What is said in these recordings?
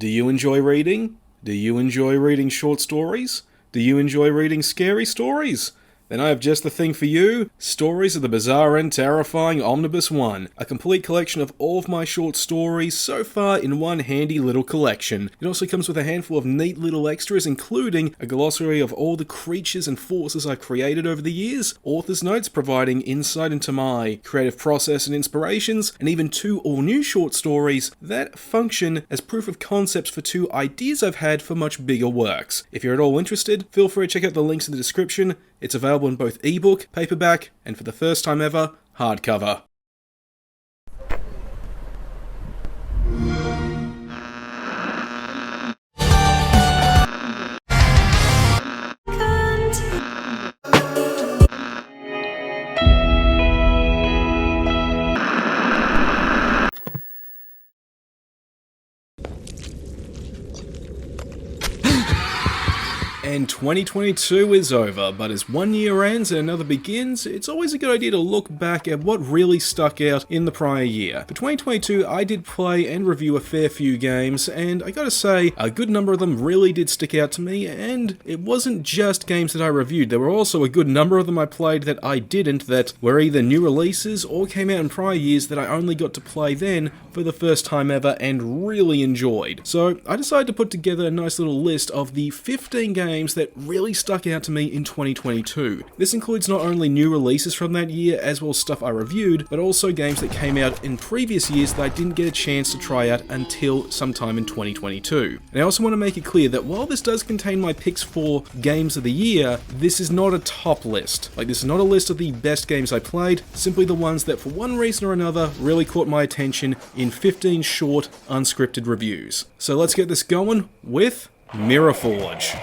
Do you enjoy reading? Do you enjoy reading short stories? Do you enjoy reading scary stories? Then I have just the thing for you, Stories of the Bizarre and Terrifying Omnibus 1, a complete collection of all of my short stories so far in one handy little collection. It also comes with a handful of neat little extras, including a glossary of all the creatures and forces I've created over the years, author's notes providing insight into my creative process and inspirations, and even 2 all-new short stories that function as proof of concepts for 2 ideas I've had for much bigger works. If you're at all interested, feel free to check out the links in the description. It's available in both ebook, paperback, and for the first time ever, hardcover. And 2022 is over, but as one year ends and another begins, it's always a good idea to look back at what really stuck out in the prior year. For 2022, I did play and review a fair few games, and I gotta say, a good number of them really did stick out to me, and it wasn't just games that I reviewed, there were also a good number of them I played that I didn't, that were either new releases or came out in prior years that I only got to play then for the first time ever and really enjoyed. So I decided to put together a nice little list of the 15 games that really stuck out to me in 2022. This includes not only new releases from that year as well as stuff I reviewed, but also games that came out in previous years that I didn't get a chance to try out until sometime in 2022. And I also want to make it clear that while this does contain my picks for games of the year, this is not a top list. Like, this is not a list of the best games I played, simply the ones that for one reason or another really caught my attention in 15 short, unscripted reviews. So let's get this going with Mirrorforge.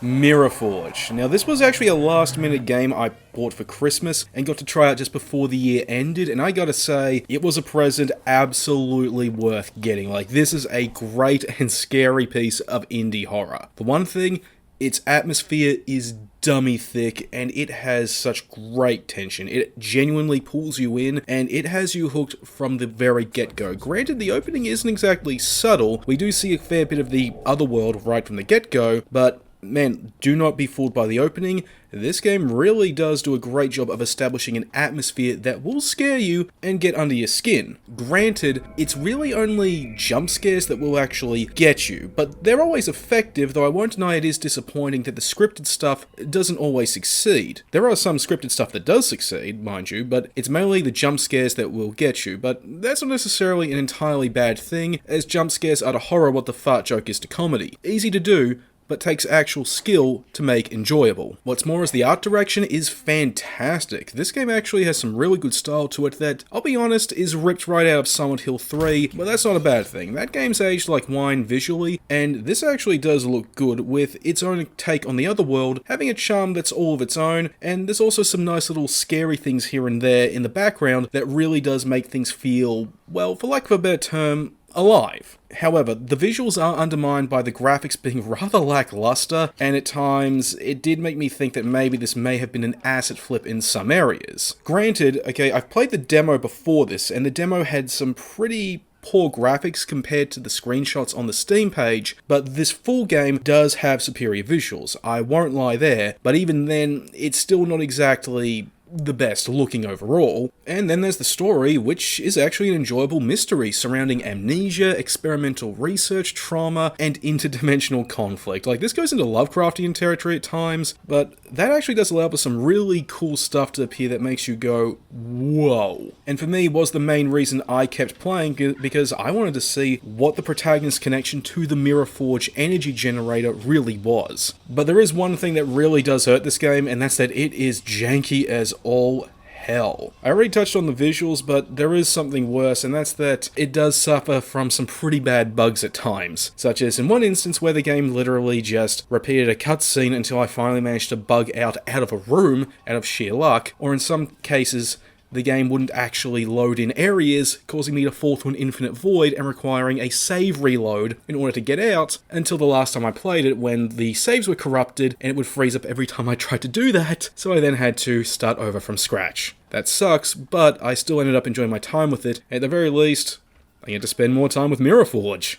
Mirrorforge. Now, this was actually a last-minute game I bought for Christmas and got to try out just before the year ended, and I gotta say, it was a present absolutely worth getting. Like, this is a great and scary piece of indie horror. For one thing, its atmosphere is dummy thick, and it has such great tension. It genuinely pulls you in, and it has you hooked from the very get-go. Granted, the opening isn't exactly subtle. We do see a fair bit of the other world right from the get-go, but man, do not be fooled by the opening. This game really does do a great job of establishing an atmosphere that will scare you and get under your skin. Granted, it's really only jump scares that will actually get you, but they're always effective, though I won't deny it is disappointing that the scripted stuff doesn't always succeed. There are some scripted stuff that does succeed, mind you, but it's mainly the jump scares that will get you, but that's not necessarily an entirely bad thing, as jump scares are to horror what the fart joke is to comedy. Easy to do, but takes actual skill to make enjoyable. What's more is the art direction is fantastic. This game actually has some really good style to it that, I'll be honest, is ripped right out of Silent Hill 3, but that's not a bad thing. That game's aged like wine visually, and this actually does look good with its own take on the other world, having a charm that's all of its own, and there's also some nice little scary things here and there in the background that really does make things feel, well, for lack of a better term, alive. However, the visuals are undermined by the graphics being rather lackluster, and at times, it did make me think that maybe this may have been an asset flip in some areas. Granted, okay, I've played the demo before this, and the demo had some pretty poor graphics compared to the screenshots on the Steam page, but this full game does have superior visuals. I won't lie there, but even then, it's still not exactly the best looking overall. And then there's the story, which is actually an enjoyable mystery surrounding amnesia, experimental research, trauma, and interdimensional conflict. Like, this goes into Lovecraftian territory at times, but that actually does allow for some really cool stuff to appear that makes you go, whoa. And for me, was the main reason I kept playing, because I wanted to see what the protagonist's connection to the Mirrorforge energy generator really was. But there is one thing that really does hurt this game, and that's that it is janky as all hell. I already touched on the visuals, but there is something worse, and that's that it does suffer from some pretty bad bugs at times, such as in one instance where the game literally just repeated a cutscene until I finally managed to bug out of a room out of sheer luck, or in some cases, the game wouldn't actually load in areas, causing me to fall to an infinite void and requiring a save reload in order to get out, until the last time I played it when the saves were corrupted and it would freeze up every time I tried to do that, so I then had to start over from scratch. That sucks, but I still ended up enjoying my time with it. At the very least, I get to spend more time with Mirrorforge.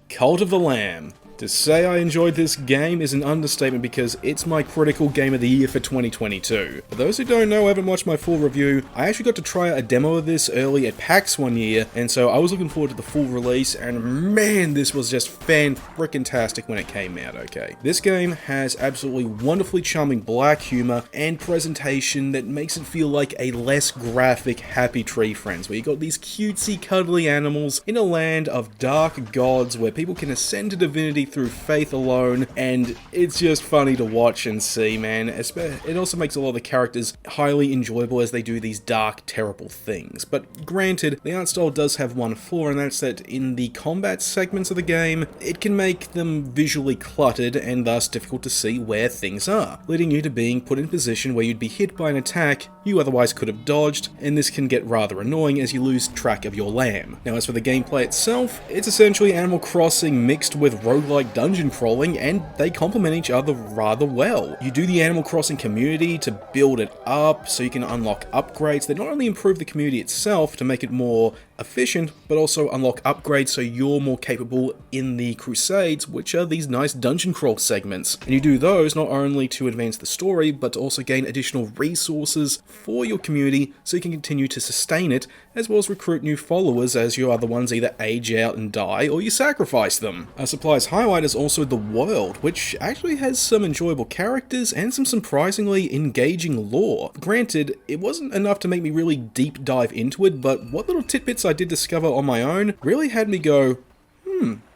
Cult of the Lamb. To say I enjoyed this game is an understatement because it's my critical game of the year for 2022. For those who don't know, haven't watched my full review, I actually got to try a demo of this early at PAX one year, and so I was looking forward to the full release, and man, this was just fan-frickin-tastic when it came out, okay? This game has absolutely wonderfully charming black humor and presentation that makes it feel like a less graphic Happy Tree Friends, where you got these cutesy, cuddly animals in a land of dark gods where people can ascend to divinity through faith alone, and it's just funny to watch and see, man. It also makes a lot of the characters highly enjoyable as they do these dark, terrible things. But granted, the art style does have one flaw, and that's that in the combat segments of the game, it can make them visually cluttered and thus difficult to see where things are, leading you to being put in a position where you'd be hit by an attack you otherwise could have dodged, and this can get rather annoying as you lose track of your lamb. Now, as for the gameplay itself, it's essentially Animal Crossing mixed with roguelike dungeon crawling, and they complement each other rather well. You do the Animal Crossing community to build it up so you can unlock upgrades that not only improve the community itself to make it more efficient, but also unlock upgrades so you're more capable in the Crusades, which are these nice dungeon crawl segments. And you do those not only to advance the story, but to also gain additional resources for your community so you can continue to sustain it, as well as recruit new followers as your other ones either age out and die, or you sacrifice them. A surprise highlight is also the world, which actually has some enjoyable characters and some surprisingly engaging lore. Granted, it wasn't enough to make me really deep dive into it, but what little tidbits I did discover on my own really had me go,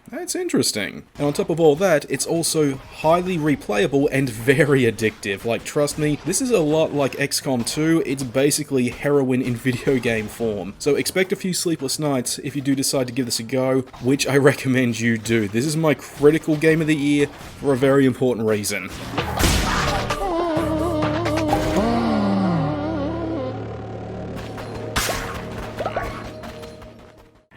that's interesting. And on top of all that, it's also highly replayable and very addictive. Like, trust me, this is a lot like XCOM 2, it's basically heroin in video game form. So expect a few sleepless nights if you do decide to give this a go, which I recommend you do. This is my critical game of the year for a very important reason.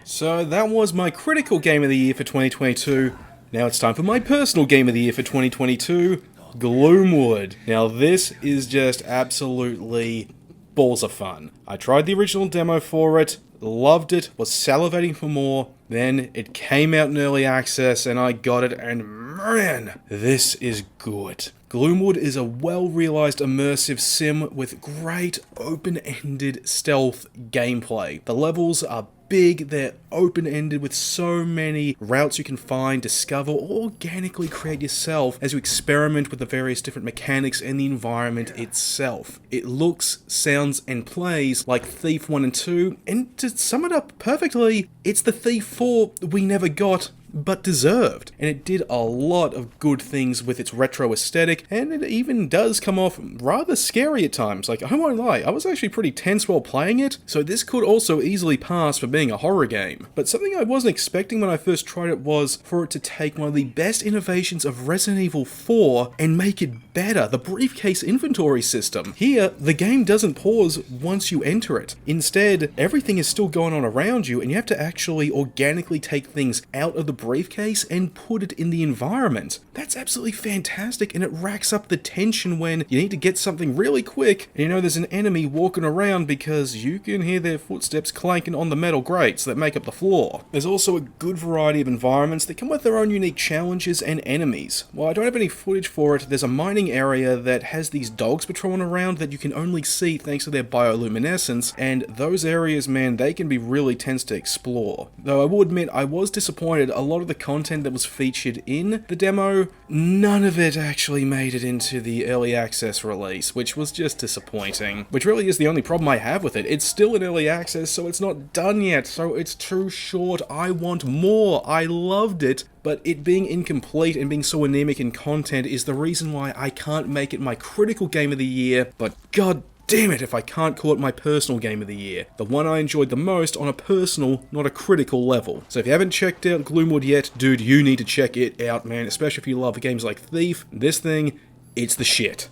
So that was my critical game of the year for 2022. Now it's time for my personal game of the year for 2022, Gloomwood. Now this is just absolutely balls of fun. I tried the original demo for it, loved it, was salivating for more, then it came out in early access and I got it, and man, this is good. Gloomwood is a well-realized immersive sim with great open-ended stealth gameplay. The levels are big, they're open-ended with so many routes you can find, discover, or organically create yourself as you experiment with the various different mechanics and the environment itself. It looks, sounds, and plays like Thief 1 and 2, and to sum it up perfectly, it's the Thief 4 we never got, but deserved. And it did a lot of good things with its retro aesthetic, and it even does come off rather scary at times. Like, I won't lie, I was actually pretty tense while playing it, so this could also easily pass for being a horror game. But something I wasn't expecting when I first tried it was for it to take one of the best innovations of Resident Evil 4 and make it better, the briefcase inventory system. Here, the game doesn't pause once you enter it. Instead, everything is still going on around you, and you have to actually organically take things out of the briefcase and put it in the environment. That's absolutely fantastic, and it racks up the tension when you need to get something really quick and you know there's an enemy walking around because you can hear their footsteps clanking on the metal grates that make up the floor. There's also a good variety of environments that come with their own unique challenges and enemies. While I don't have any footage for it, there's a mining area that has these dogs patrolling around that you can only see thanks to their bioluminescence, and those areas, man, they can be really tense to explore. Though I will admit I was disappointed, a lot of the content that was featured in the demo, none of it actually made it into the early access release, which was just disappointing. Which really is the only problem I have with it. It's still in early access, so it's not done yet, so it's too short. I want more. I loved it, but it being incomplete and being so anemic in content is the reason why I can't make it my critical game of the year, but god damn it if I can't call it my personal game of the year. The one I enjoyed the most on a personal, not a critical level. So if you haven't checked out Gloomwood yet, dude, you need to check it out, man. Especially if you love games like Thief. This thing, it's the shit.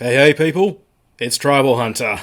Hey people, it's Tribal Hunter,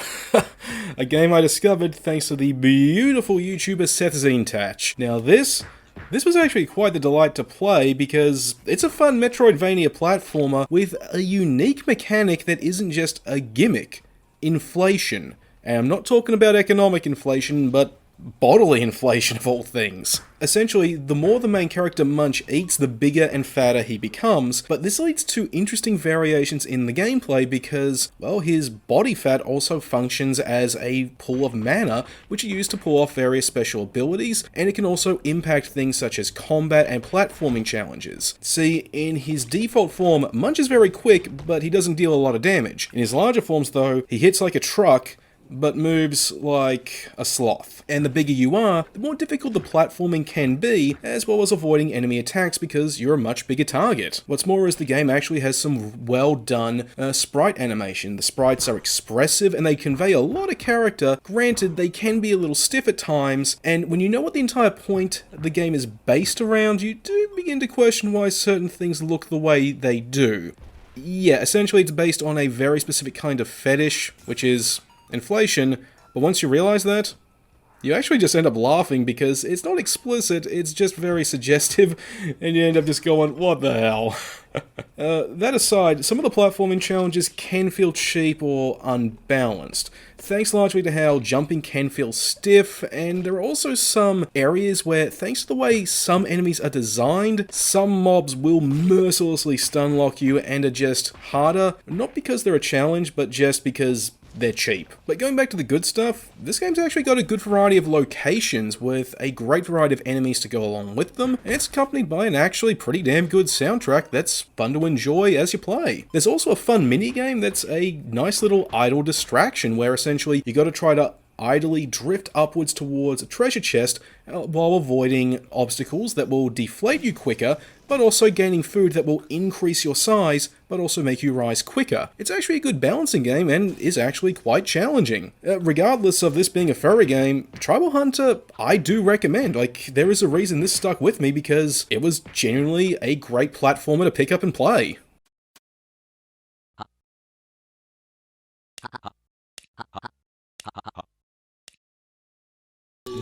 a game I discovered thanks to the beautiful YouTuber SethZine. Now this was actually quite the delight to play because it's a fun Metroidvania platformer with a unique mechanic that isn't just a gimmick: inflation. And I'm not talking about economic inflation, but bodily inflation of all things. Essentially, the more the main character Munch eats, the bigger and fatter he becomes, but this leads to interesting variations in the gameplay because, well, his body fat also functions as a pool of mana, which you use to pull off various special abilities, and it can also impact things such as combat and platforming challenges. See, in his default form, Munch is very quick, but he doesn't deal a lot of damage. In his larger forms, though, he hits like a truck, but moves like a sloth. And the bigger you are, the more difficult the platforming can be, as well as avoiding enemy attacks because you're a much bigger target. What's more is the game actually has some well done sprite animation. The sprites are expressive and they convey a lot of character. Granted, they can be a little stiff at times, and when you know what the entire point of the game is based around, you do begin to question why certain things look the way they do. Yeah, essentially it's based on a very specific kind of fetish, which is inflation, but once you realize that, you actually just end up laughing because it's not explicit, it's just very suggestive, and you end up just going, what the hell? That aside, some of the platforming challenges can feel cheap or unbalanced, thanks largely to how jumping can feel stiff, and there are also some areas where, thanks to the way some enemies are designed, some mobs will mercilessly stun lock you and are just harder, not because they're a challenge, but just because they're cheap. But going back to the good stuff, this game's actually got a good variety of locations with a great variety of enemies to go along with them, and it's accompanied by an actually pretty damn good soundtrack that's fun to enjoy as you play. There's also a fun minigame that's a nice little idle distraction where essentially you gotta try to idly drift upwards towards a treasure chest while avoiding obstacles that will deflate you quicker, but also gaining food that will increase your size, but also make you rise quicker. It's actually a good balancing game and is actually quite challenging. Regardless of this being a furry game, Tribal Hunter I do recommend. Like, there is a reason this stuck with me because it was genuinely a great platformer to pick up and play.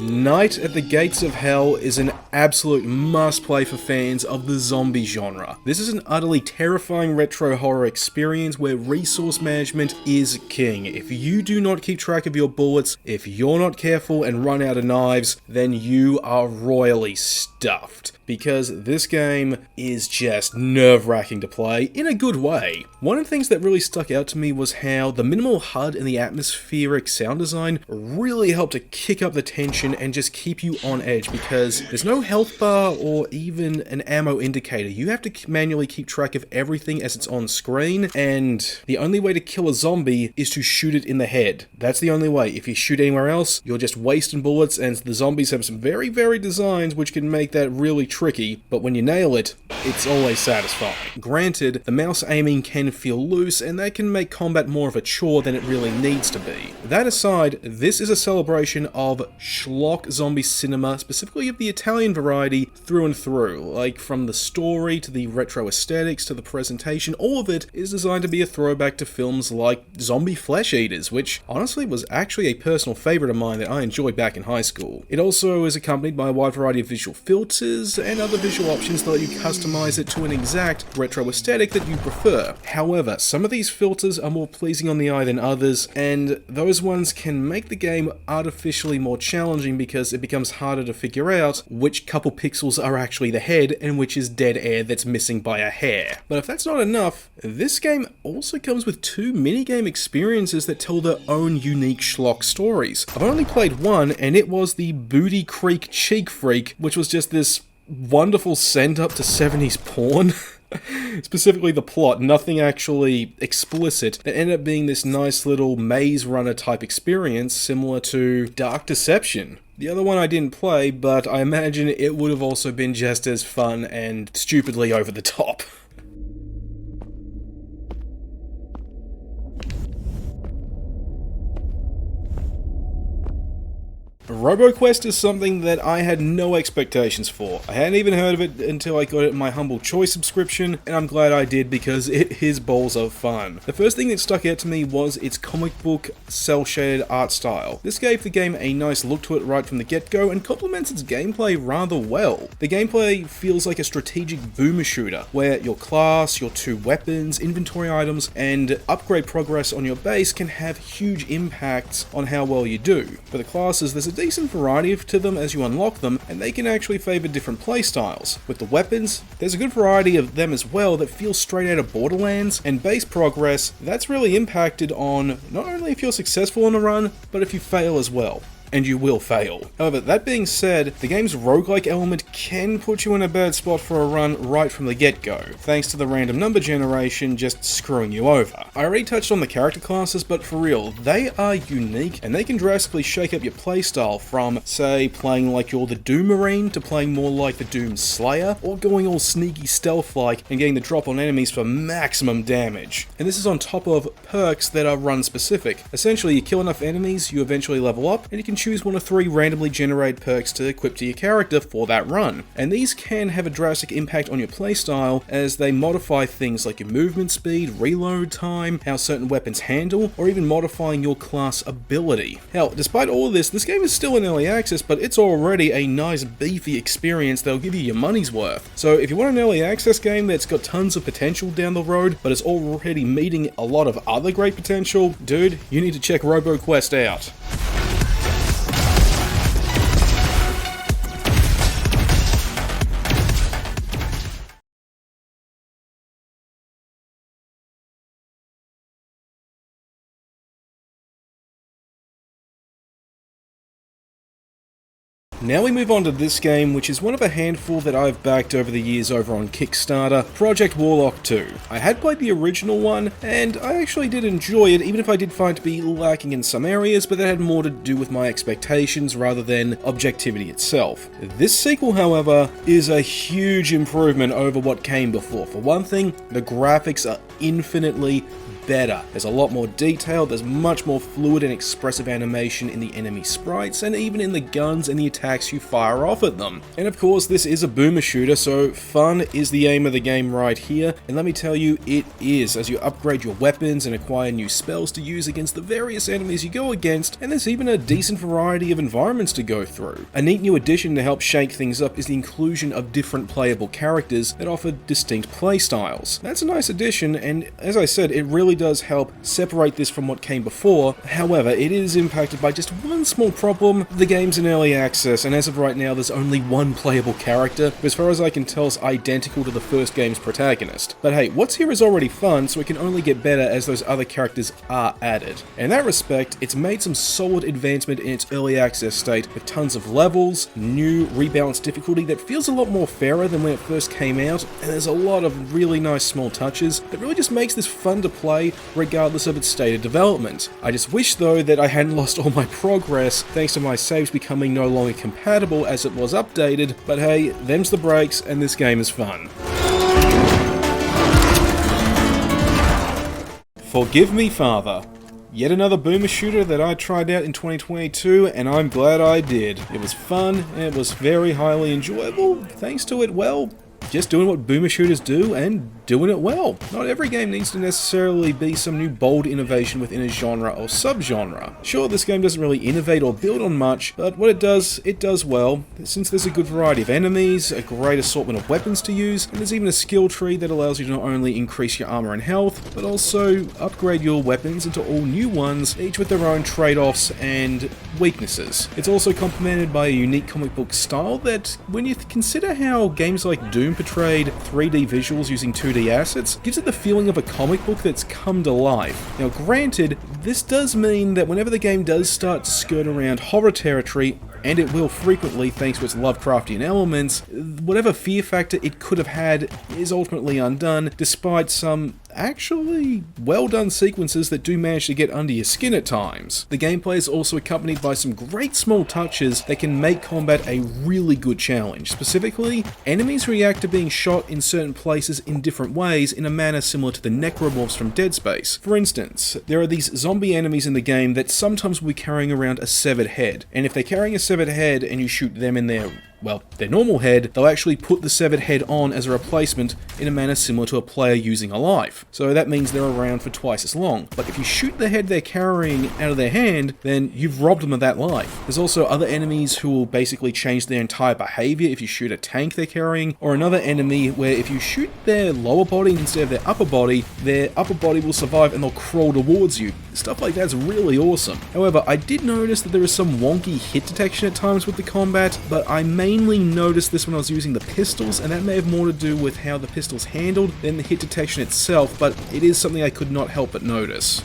Night at the Gates of Hell is an absolute must-play for fans of the zombie genre. This is an utterly terrifying retro horror experience where resource management is king. If you do not keep track of your bullets, if you're not careful and run out of knives, then you are royally stuffed. Because this game is just nerve-wracking to play in a good way. One of the things that really stuck out to me was how the minimal HUD and the atmospheric sound design really helped to kick up the tension and just keep you on edge because there's no health bar or even an ammo indicator. You have to manually keep track of everything as it's on screen, and the only way to kill a zombie is to shoot it in the head. That's the only way. If you shoot anywhere else, you're just wasting bullets, and the zombies have some very varied designs which can make that really tricky, but when you nail it, it's always satisfying. Granted, the mouse aiming can feel loose, and that can make combat more of a chore than it really needs to be. That aside, this is a celebration of schlock zombie cinema, specifically of the Italian variety, through and through. Like, from the story, to the retro aesthetics, to the presentation, all of it is designed to be a throwback to films like Zombie Flesh Eaters, which honestly was actually a personal favourite of mine that I enjoyed back in high school. It also is accompanied by a wide variety of visual filters, and other visual options that let you customize it to an exact retro aesthetic that you prefer. However, some of these filters are more pleasing on the eye than others, and those ones can make the game artificially more challenging because it becomes harder to figure out which couple pixels are actually the head and which is dead air that's missing by a hair. But if that's not enough, this game also comes with two minigame experiences that tell their own unique schlock stories. I've only played one, and it was the Booty Creek Cheek Freak, which was just this wonderful send-up to 70s porn. Specifically the plot, nothing actually explicit, that ended up being this nice little maze runner type experience similar to Dark Deception. The other one I didn't play, but I imagine it would have also been just as fun and stupidly over the top. Robo Quest is something that I had no expectations for. I hadn't even heard of it until I got it in my Humble Choice subscription, and I'm glad I did because it is balls of fun. The first thing that stuck out to me was its comic book cel-shaded art style. This gave the game a nice look to it right from the get-go and complements its gameplay rather well. The gameplay feels like a strategic boomer shooter, where your class, your 2 weapons, inventory items, and upgrade progress on your base can have huge impacts on how well you do. For the classes, there's a decent variety to them as you unlock them, and they can actually favor different playstyles. With the weapons, there's a good variety of them as well that feel straight out of Borderlands, and base progress, that's really impacted on not only if you're successful on a run, but if you fail as well. And you will fail. However, that being said, the game's roguelike element can put you in a bad spot for a run right from the get-go, thanks to the random number generation just screwing you over. I already touched on the character classes, but for real, they are unique, and they can drastically shake up your playstyle from, say, playing like you're the Doom Marine to playing more like the Doom Slayer, or going all sneaky stealth-like and getting the drop on enemies for maximum damage. And this is on top of perks that are run-specific. Essentially, you kill enough enemies, you eventually level up, and you can choose one of 3 randomly generated perks to equip to your character for that run. And these can have a drastic impact on your playstyle as they modify things like your movement speed, reload time, how certain weapons handle, or even modifying your class ability. Hell, despite all of this, this game is still in early access, but it's already a nice beefy experience that'll give you your money's worth. So if you want an early access game that's got tons of potential down the road, but is already meeting a lot of other great potential, dude, you need to check Robo Quest out. Now we move on to this game, which is one of a handful that I've backed over the years over on Kickstarter, Project Warlock 2. I had played the original one, and I actually did enjoy it, even if I did find it to be lacking in some areas, but that had more to do with my expectations rather than objectivity itself. This sequel, however, is a huge improvement over what came before. For one thing, the graphics are infinitely better. There's a lot more detail, there's much more fluid and expressive animation in the enemy sprites, and even in the guns and the attacks you fire off at them. And of course, this is a boomer shooter, so fun is the aim of the game right here, and let me tell you, it is, as you upgrade your weapons and acquire new spells to use against the various enemies you go against, and there's even a decent variety of environments to go through. A neat new addition to help shake things up is the inclusion of different playable characters that offer distinct playstyles. That's a nice addition, and as I said, it really does help separate this from what came before. However, it is impacted by just one small problem. The game's in early access, and as of right now, there's only one playable character, who as far as I can tell is identical to the first game's protagonist. But hey, what's here is already fun, so it can only get better as those other characters are added. In that respect, it's made some solid advancement in its early access state, with tons of levels, new rebalanced difficulty that feels a lot more fairer than when it first came out, and there's a lot of really nice small touches that really just makes this fun to play regardless of its state of development. I just wish though that I hadn't lost all my progress thanks to my saves becoming no longer compatible as it was updated, but hey, them's the breaks and this game is fun. Forgive me, Father. Yet another boomer shooter that I tried out in 2022, and I'm glad I did. It was fun, and it was very highly enjoyable, thanks to it, well, just doing what boomer shooters do and doing it well. Not every game needs to necessarily be some new bold innovation within a genre or subgenre. Sure, this game doesn't really innovate or build on much, but what it does well, since there's a good variety of enemies, a great assortment of weapons to use, and there's even a skill tree that allows you to not only increase your armor and health, but also upgrade your weapons into all new ones, each with their own trade-offs and weaknesses. It's also complemented by a unique comic book style that, when you consider how games like Doom portrayed 3D visuals using 2D assets, gives it the feeling of a comic book that's come to life. Now granted, this does mean that whenever the game does start to skirt around horror territory, and it will frequently thanks to its Lovecraftian elements, whatever fear factor it could have had is ultimately undone, despite some actually well done sequences that do manage to get under your skin at times. The gameplay is also accompanied by some great small touches that can make combat a really good challenge. Specifically, enemies react to being shot in certain places in different ways in a manner similar to the necromorphs from Dead Space. For instance, there are these zombie enemies in the game that sometimes will be carrying around a severed head, and if they're carrying a severed head and you shoot them in their normal head, they'll actually put the severed head on as a replacement in a manner similar to a player using a life. So that means they're around for twice as long. But if you shoot the head they're carrying out of their hand, then you've robbed them of that life. There's also other enemies who will basically change their entire behavior if you shoot a tank they're carrying, or another enemy where if you shoot their lower body instead of their upper body will survive and they'll crawl towards you. Stuff like that's really awesome. However, I did notice that there is some wonky hit detection at times with the combat, but I mainly noticed this when I was using the pistols, and that may have more to do with how the pistols handled than the hit detection itself, but it is something I could not help but notice.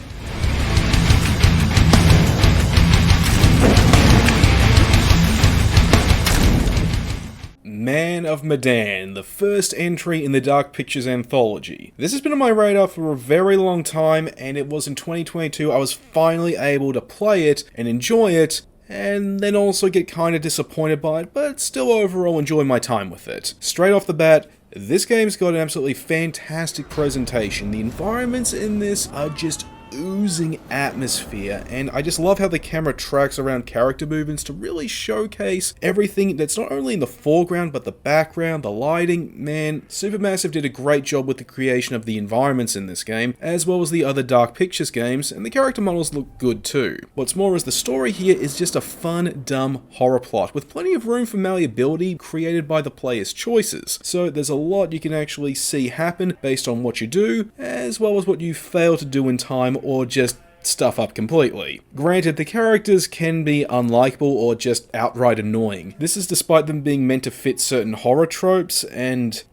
Man of Medan, the first entry in the Dark Pictures anthology. This has been on my radar for a very long time, and it was in 2022 I was finally able to play it and enjoy it, and then also get kinda disappointed by it, but still overall enjoy my time with it. Straight off the bat, this game's got an absolutely fantastic presentation. The environments in this are just oozing atmosphere, and I just love how the camera tracks around character movements to really showcase everything that's not only in the foreground but the background, the lighting. Man, Supermassive did a great job with the creation of the environments in this game, as well as the other Dark Pictures games, and the character models look good too. What's more is the story here is just a fun, dumb horror plot, with plenty of room for malleability created by the player's choices. So there's a lot you can actually see happen based on what you do, as well as what you fail to do in time or just stuff up completely. Granted, the characters can be unlikable or just outright annoying. This is despite them being meant to fit certain horror tropes, and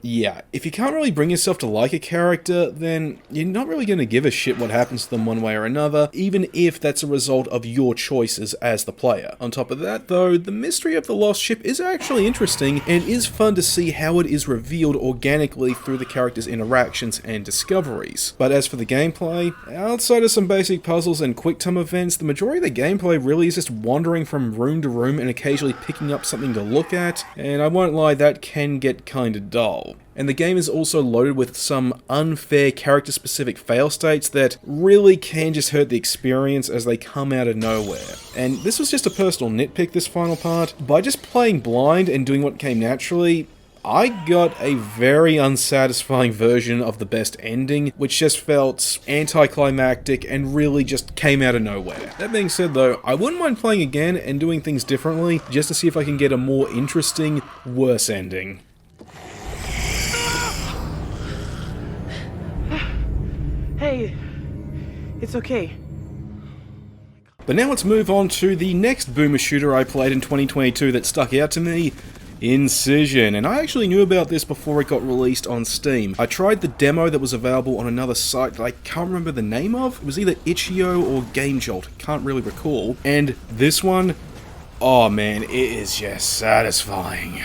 yeah, if you can't really bring yourself to like a character, then you're not really going to give a shit what happens to them one way or another, even if that's a result of your choices as the player. On top of that though, the mystery of the lost ship is actually interesting, and is fun to see how it is revealed organically through the characters' interactions and discoveries. But as for the gameplay, outside of some basic puzzles and quick time events, the majority of the gameplay really is just wandering from room to room and occasionally picking up something to look at, and I won't lie, that can get kinda dull. And the game is also loaded with some unfair character-specific fail states that really can just hurt the experience as they come out of nowhere. And this was just a personal nitpick, this final part. By just playing blind and doing what came naturally, I got a very unsatisfying version of the best ending, which just felt anticlimactic and really just came out of nowhere. That being said though, I wouldn't mind playing again and doing things differently, just to see if I can get a more interesting, worse ending. Hey, it's okay. But now let's move on to the next boomer shooter I played in 2022 that stuck out to me, Incision, and I actually knew about this before it got released on Steam. I tried the demo that was available on another site that I can't remember the name of. It was either Itch.io or GameJolt, can't really recall. And this one, oh man, it is just satisfying.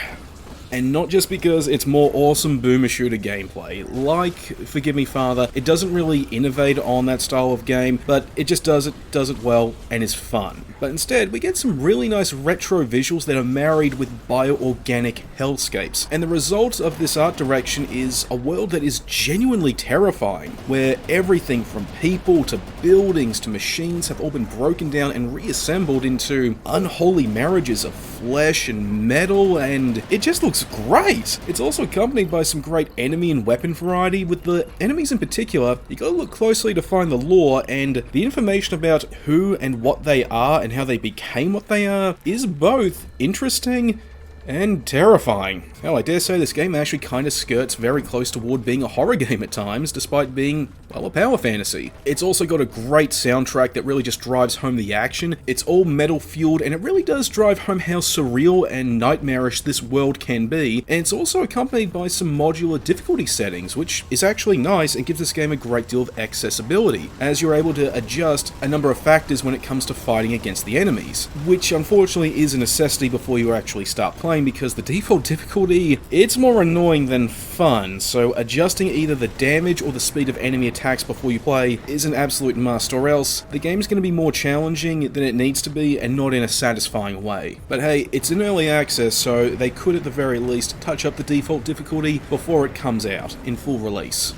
And not just because it's more awesome boomer shooter gameplay. Like Forgive Me Father, it doesn't really innovate on that style of game, but it just does it well and is fun. But instead, we get some really nice retro visuals that are married with bioorganic hellscapes. And the result of this art direction is a world that is genuinely terrifying, where everything from people to buildings to machines have all been broken down and reassembled into unholy marriages of flesh and metal, and it just looks great! It's also accompanied by some great enemy and weapon variety. With the enemies in particular, you gotta look closely to find the lore, and the information about who and what they are and how they became what they are is both interesting and terrifying. Hell, I dare say this game actually kind of skirts very close toward being a horror game at times, despite being, well, a power fantasy. It's also got a great soundtrack that really just drives home the action. It's all metal fueled, and it really does drive home how surreal and nightmarish this world can be, and it's also accompanied by some modular difficulty settings, which is actually nice and gives this game a great deal of accessibility, as you're able to adjust a number of factors when it comes to fighting against the enemies, which unfortunately is a necessity before you actually start playing. playing because the default difficulty, it's more annoying than fun, so adjusting either the damage or the speed of enemy attacks before you play is an absolute must, or else the game's going to be more challenging than it needs to be and not in a satisfying way. But hey, it's in early access, so they could at the very least touch up the default difficulty before it comes out in full release.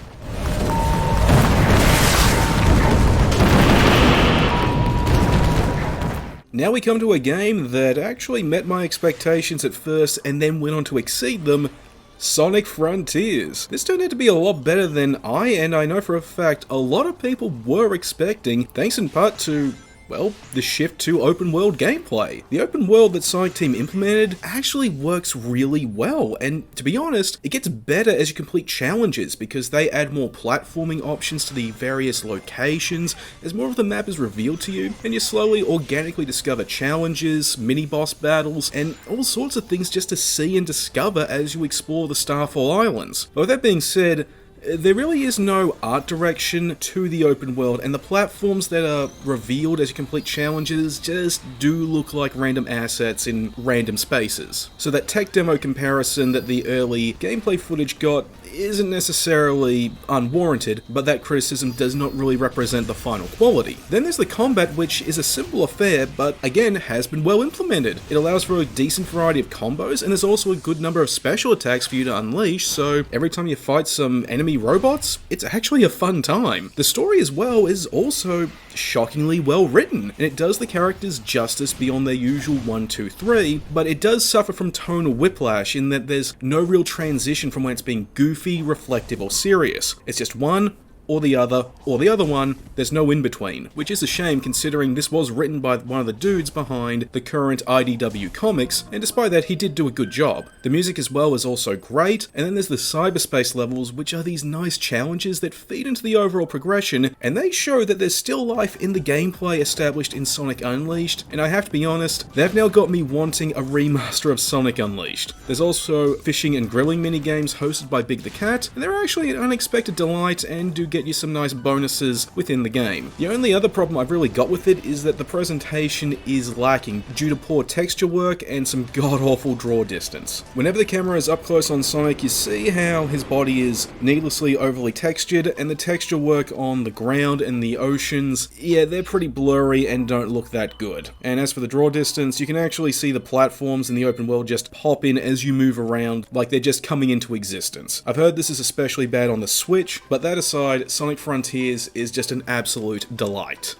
Now we come to a game that actually met my expectations at first and then went on to exceed them. Sonic Frontiers. This turned out to be a lot better than I know for a fact a lot of people were expecting, thanks in part to, well, the shift to open world gameplay. The open world that Sonic Team implemented actually works really well, and to be honest, it gets better as you complete challenges because they add more platforming options to the various locations as more of the map is revealed to you, and you slowly organically discover challenges, mini-boss battles, and all sorts of things just to see and discover as you explore the Starfall Islands. But with that being said, there really is no art direction to the open world, and the platforms that are revealed as you complete challenges just do look like random assets in random spaces. So that tech demo comparison that the early gameplay footage got isn't necessarily unwarranted, but that criticism does not really represent the final quality. Then there's the combat, which is a simple affair, but again has been well implemented. It allows for a decent variety of combos, and there's also a good number of special attacks for you to unleash, so every time you fight some enemy robots, it's actually a fun time. The story as well is also shockingly well written, and it does the characters justice beyond their usual 1, 2, 3, but it does suffer from tonal whiplash in that there's no real transition from when it's being goofy, reflective, or serious. It's just one or the other one, there's no in between, which is a shame considering this was written by one of the dudes behind the current IDW comics, and despite that he did do a good job. The music as well is also great, and then there's the cyberspace levels, which are these nice challenges that feed into the overall progression, and they show that there's still life in the gameplay established in Sonic Unleashed, and I have to be honest, they've now got me wanting a remaster of Sonic Unleashed. There's also fishing and grilling minigames hosted by Big the Cat, and they're actually an unexpected delight and do get you some nice bonuses within the game. The only other problem I've really got with it is that the presentation is lacking due to poor texture work and some god-awful draw distance. Whenever the camera is up close on Sonic, you see how his body is needlessly overly textured, and the texture work on the ground and the oceans, yeah, they're pretty blurry and don't look that good. And as for the draw distance, you can actually see the platforms in the open world just pop in as you move around like they're just coming into existence. I've heard this is especially bad on the Switch, but that aside, Sonic Frontiers is just an absolute delight.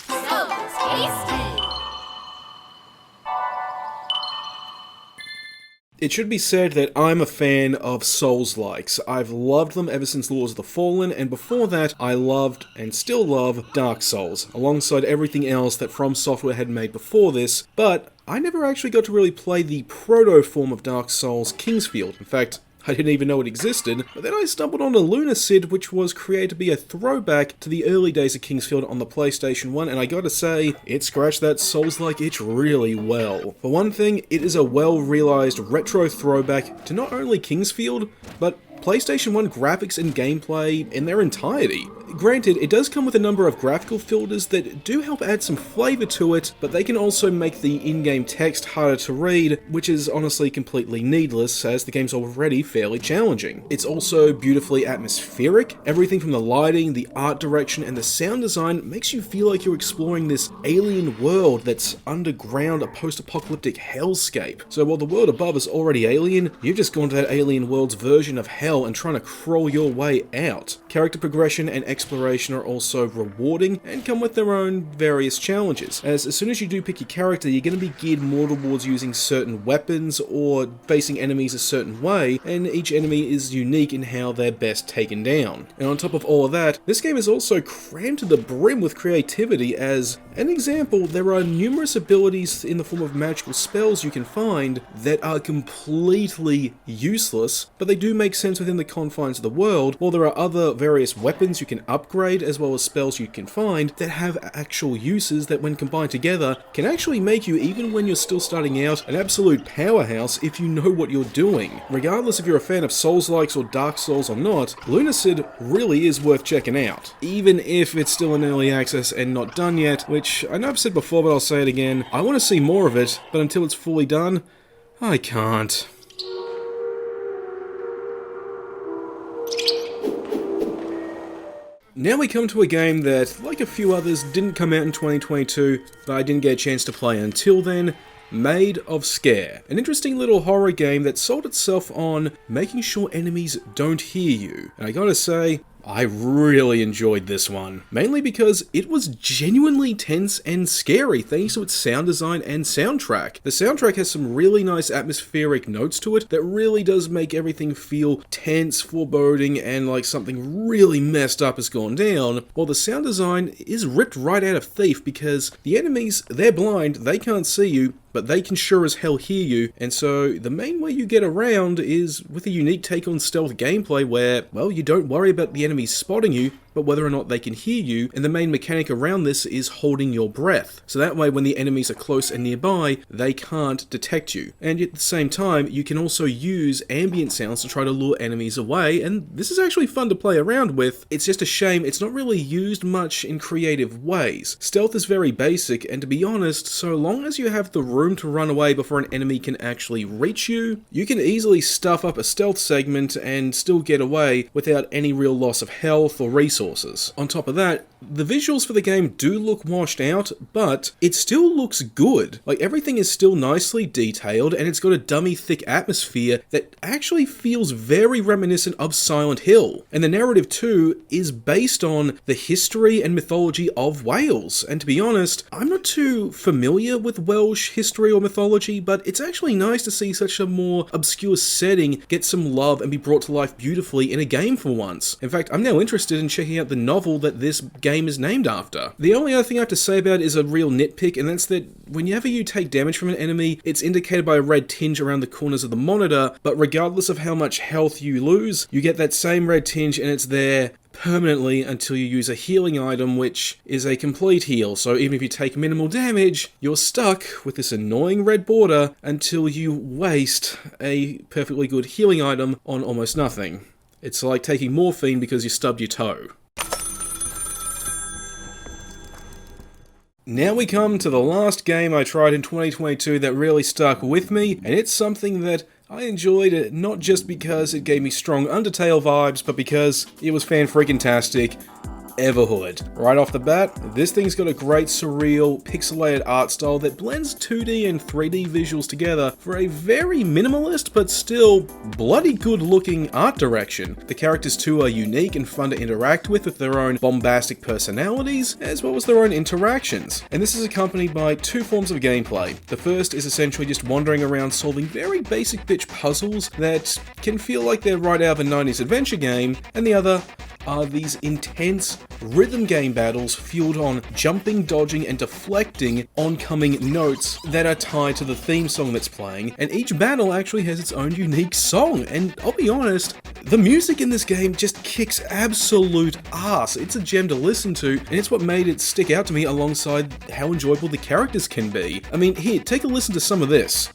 So tasty! It should be said that I'm a fan of Souls-likes. I've loved them ever since Lords of the Fallen, and before that, I loved, and still love, Dark Souls, alongside everything else that From Software had made before this, but I never actually got to really play the proto-form of Dark Souls, Kingsfield. In fact, I didn't even know it existed, but then I stumbled on a Lunacid, which was created to be a throwback to the early days of Kingsfield on the PlayStation 1, and I gotta say, it scratched that Souls-like itch really well. For one thing, it is a well-realized retro throwback to not only Kingsfield, but PlayStation 1 graphics and gameplay in their entirety. Granted, it does come with a number of graphical filters that do help add some flavour to it, but they can also make the in-game text harder to read, which is honestly completely needless, as the game's already fairly challenging. It's also beautifully atmospheric. Everything from the lighting, the art direction, and the sound design makes you feel like you're exploring this alien world that's underground, a post-apocalyptic hellscape. So while the world above is already alien, you've just gone to that alien world's version of hell and trying to crawl your way out. Character progression and exploration are also rewarding and come with their own various challenges, as soon as you do pick your character, you're going to be geared more towards using certain weapons or facing enemies a certain way, and each enemy is unique in how they're best taken down. And on top of all of that, this game is also crammed to the brim with creativity. As an example, there are numerous abilities in the form of magical spells you can find that are completely useless, but they do make sense within the confines of the world, while there are other various weapons you can upgrade as well as spells you can find that have actual uses that when combined together can actually make you, even when you're still starting out, an absolute powerhouse if you know what you're doing. Regardless if you're a fan of Souls-likes or Dark Souls or not, Lunacid really is worth checking out. Even if it's still in early access and not done yet, which I know I've said before but I'll say it again, I want to see more of it, but until it's fully done, I can't. Now we come to a game that, like a few others, didn't come out in 2022, but I didn't get a chance to play until then. Maid of Sker, an interesting little horror game that sold itself on making sure enemies don't hear you. And I gotta say, I really enjoyed this one, mainly because it was genuinely tense and scary thanks to its sound design and soundtrack. The soundtrack has some really nice atmospheric notes to it that really does make everything feel tense, foreboding, and like something really messed up has gone down, while the sound design is ripped right out of Thief because the enemies, they're blind, they can't see you, but they can sure as hell hear you, and so the main way you get around is with a unique take on stealth gameplay where, well, you don't worry about the enemies spotting you, but whether or not they can hear you, and the main mechanic around this is holding your breath. So that way when the enemies are close and nearby, they can't detect you. And at the same time, you can also use ambient sounds to try to lure enemies away, and this is actually fun to play around with. It's just a shame it's not really used much in creative ways. Stealth is very basic, and to be honest, so long as you have the room to run away before an enemy can actually reach you, you can easily stuff up a stealth segment and still get away without any real loss of health or resources. On top of that, the visuals for the game do look washed out, but it still looks good. Like, everything is still nicely detailed, and it's got a dummy thick atmosphere that actually feels very reminiscent of Silent Hill. And the narrative too is based on the history and mythology of Wales. And to be honest, I'm not too familiar with Welsh history or mythology, but it's actually nice to see such a more obscure setting get some love and be brought to life beautifully in a game for once. In fact, I'm now interested in checking out the novel that this game is named after. The only other thing I have to say about it is a real nitpick, and that's that whenever you take damage from an enemy, it's indicated by a red tinge around the corners of the monitor, but regardless of how much health you lose, you get that same red tinge and it's there permanently until you use a healing item, which is a complete heal. So even if you take minimal damage, you're stuck with this annoying red border until you waste a perfectly good healing item on almost nothing. It's like taking morphine because you stubbed your toe. Now we come to the last game I tried in 2022 that really stuck with me, and it's something that I enjoyed it not just because it gave me strong Undertale vibes, but because it was fan-freaking-tastic. Everhood. Right off the bat, this thing's got a great surreal, pixelated art style that blends 2D and 3D visuals together for a very minimalist but still bloody good looking art direction. The characters too are unique and fun to interact with their own bombastic personalities, as well as their own interactions. And this is accompanied by two forms of gameplay. The first is essentially just wandering around solving very basic bitch puzzles that can feel like they're right out of a 90s adventure game, and the other are these intense rhythm game battles fueled on jumping, dodging, and deflecting oncoming notes that are tied to the theme song that's playing, and each battle actually has its own unique song, and I'll be honest, the music in this game just kicks absolute ass. It's a gem to listen to, and it's what made it stick out to me alongside how enjoyable the characters can be. I mean, here, take a listen to some of this.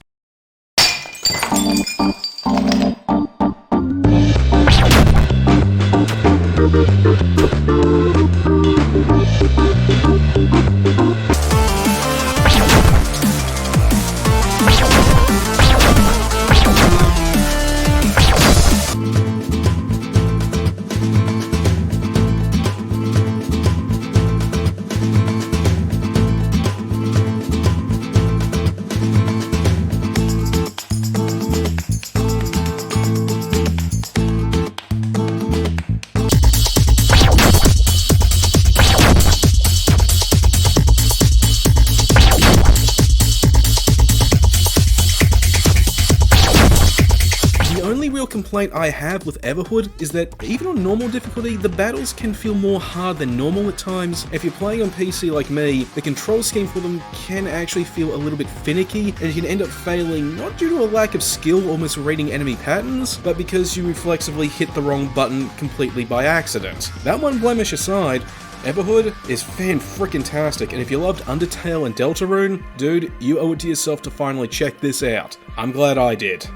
real complaint I have with Everhood is that even on normal difficulty, the battles can feel more hard than normal at times. If you're playing on PC like me, the control scheme for them can actually feel a little bit finicky, and you can end up failing not due to a lack of skill or misreading enemy patterns, but because you reflexively hit the wrong button completely by accident. That one blemish aside, Everhood is fan-frickin-tastic, and if you loved Undertale and Deltarune, dude, you owe it to yourself to finally check this out. I'm glad I did.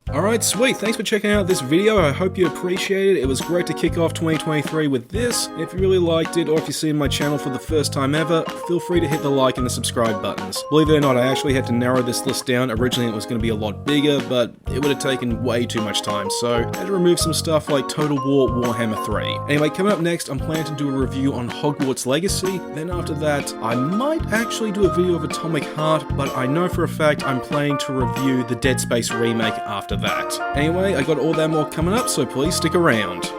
Alright, sweet, thanks for checking out this video, I hope you appreciate it. It was great to kick off 2023 with this. If you really liked it, or if you're seeing my channel for the first time ever, feel free to hit the like and the subscribe buttons. Believe it or not, I actually had to narrow this list down. Originally it was going to be a lot bigger, but it would have taken way too much time, so I had to remove some stuff like Total War Warhammer 3. Anyway, coming up next, I'm planning to do a review on Hogwarts Legacy. Then after that, I might actually do a video of Atomic Heart, but I know for a fact I'm planning to review the Dead Space remake after that. Anyway, I got all that more coming up, so please stick around.